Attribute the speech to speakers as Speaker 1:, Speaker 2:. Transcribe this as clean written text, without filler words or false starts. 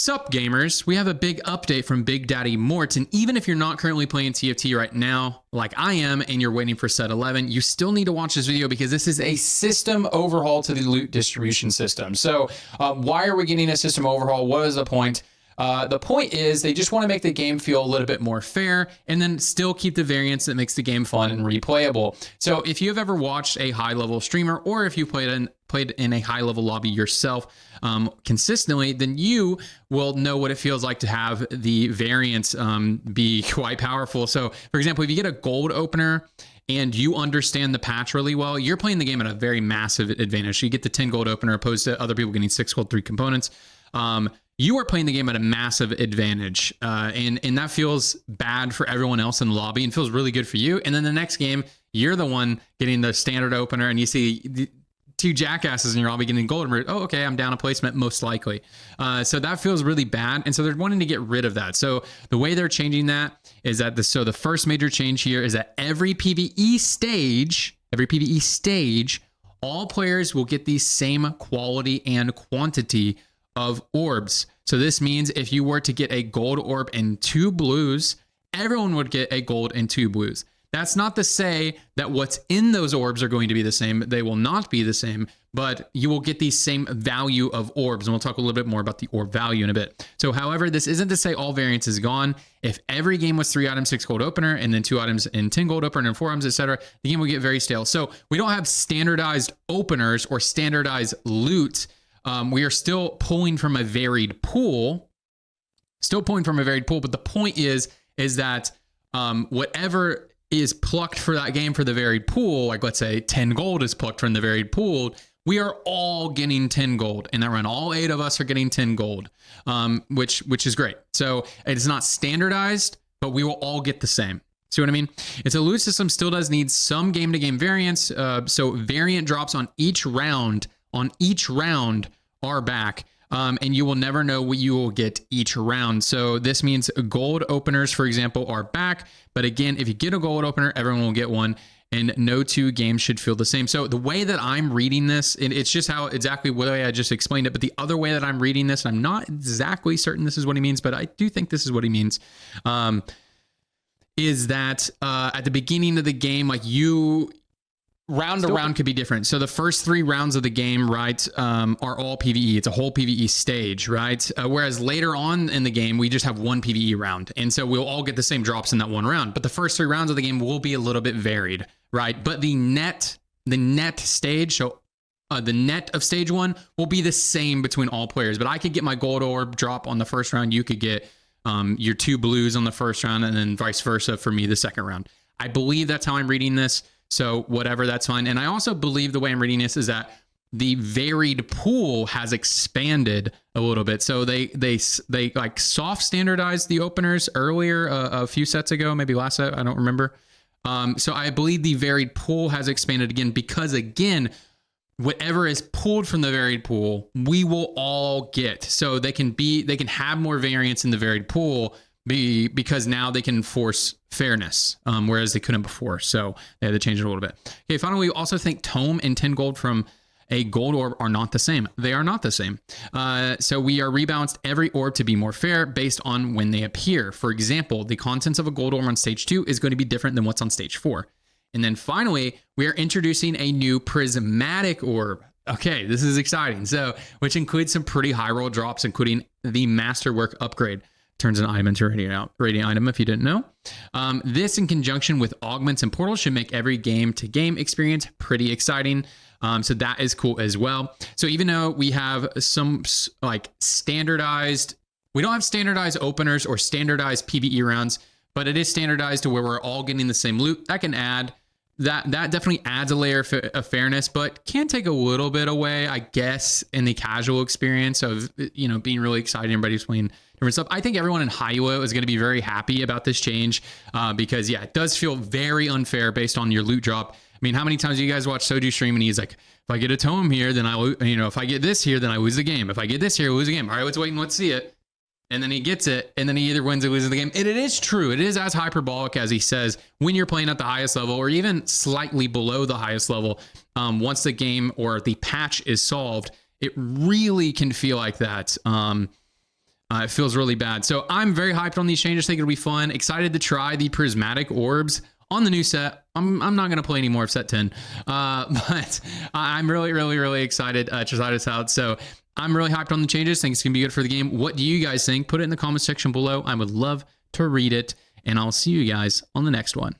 Speaker 1: Sup gamers, we have a big update from Big Daddy Mort, and even if you're not currently playing TFT right now, like I am, and you're waiting for set 11, you still need to watch this video because this is a system overhaul to the loot distribution system. So why are we getting a system overhaul? What is the point? The point is they just want to make the game feel a little bit more fair and then still keep the variance that makes the game fun and replayable. So if you've ever watched a high level streamer, or if you played in a high level lobby yourself consistently, then you will know what it feels like to have the variance be quite powerful. So for example, if you get a gold opener and you understand the patch really well, you're playing the game at a very massive advantage. So you get the 10 gold opener opposed to other people getting 6 gold, 3 components. You are playing the game at a massive advantage, and that feels bad for everyone else in the lobby and feels really good for you. And then the next game, you're the one getting the standard opener, and you see the 2 jackasses in your lobby getting gold. Oh, okay, I'm down a placement most likely. So that feels really bad, and so they're wanting to get rid of that. So the way they're changing that is that the first major change here is that every PvE stage, all players will get the same quality and quantity of orbs. So this means if you were to get a gold orb and 2 blues, everyone would get a gold and 2 blues. That's not to say that what's in those orbs are going to be the same. They will not be the same, but you will get the same value of orbs. And we'll talk a little bit more about the orb value in a bit. So however, this isn't to say all variance is gone. If every game was 3 items, 6 gold opener, and then 2 items and 10 gold opener and 4 items, etc., the game will get very stale. So we don't have standardized openers or standardized loot. We are still pulling from a varied pool, but the point is that whatever is plucked for that game for the varied pool, like let's say 10 gold is plucked from the varied pool, we are all getting 10 gold in that run. All 8 of us are getting 10 gold, which is great. So it's not standardized, but we will all get the same. See what I mean? It's a loot system, still does need some game-to-game variance. So variant drops on each round are back, and you will never know what you will get each round. So this means gold openers, for example, are back. But again, if you get a gold opener, everyone will get one, and no 2 games should feel the same. So the way that I'm reading this, and it's just exactly the way I just explained it, but the other way that I'm reading this, and I'm not exactly certain this is what he means, but I do think this is what he means, is that at the beginning of the game, like round to round could be different. So the first 3 rounds of the game, right, are all PvE. It's a whole PvE stage, right? Whereas later on in the game, we just have 1 PvE round. And so we'll all get the same drops in that 1 round. But the first 3 rounds of the game will be a little bit varied, right? But the net stage, so the net of stage 1 will be the same between all players. But I could get my gold orb drop on the first round. You could get your 2 blues on the first round, and then vice versa for me the second round. I believe that's how I'm reading this. So whatever, that's fine. And I also believe the way I'm reading this is that the varied pool has expanded a little bit. So they like soft standardized the openers earlier, a few sets ago, maybe last set, I don't remember. So I believe the varied pool has expanded again because, again, whatever is pulled from the varied pool, we will all get. So they can have more variance in the varied pool because now they can enforce fairness, whereas they couldn't before. So they had to change it a little bit. Okay, finally, we also think tome and 10 gold from a gold orb are not the same. They are not the same. So we are rebalanced every orb to be more fair based on when they appear. For example, the contents of a gold orb on stage 2 is going to be different than what's on stage 4. And then finally, we are introducing a new prismatic orb. Okay, this is exciting. So, which includes some pretty high roll drops, including the Masterwork upgrade. Turns an item into a radiant item if you didn't know. This in conjunction with augments and portals should make every game-to-game experience pretty exciting. So that is cool as well. So even though we have some like standardized, we don't have standardized openers or standardized PvE rounds, but it is standardized to where we're all getting the same loot. That definitely adds a layer of fairness, but can take a little bit away, I guess, in the casual experience of, being really excited. Everybody's playing different stuff. I think everyone in Haiwa is going to be very happy about this change because, yeah, it does feel very unfair based on your loot drop. I mean, how many times do you guys watch Soju stream and he's like, if I get a tome here, then if I get this here, then I lose the game. If I get this here, I lose the game. All right, let's wait and let's see it. And then he gets it, and then he either wins or loses the game. And it is true. It is as hyperbolic as he says when you're playing at the highest level or even slightly below the highest level. Once the game or the patch is solved, it really can feel like that. It feels really bad. So I'm very hyped on these changes. Think it'll be fun. Excited to try the prismatic orbs on the new set. I'm not going to play any more of set 10, but I'm really excited to try this out. So I'm really hyped on the changes. Think it's going to be good for the game. What do you guys think? Put it in the comment section below. I would love to read it, and I'll see you guys on the next one.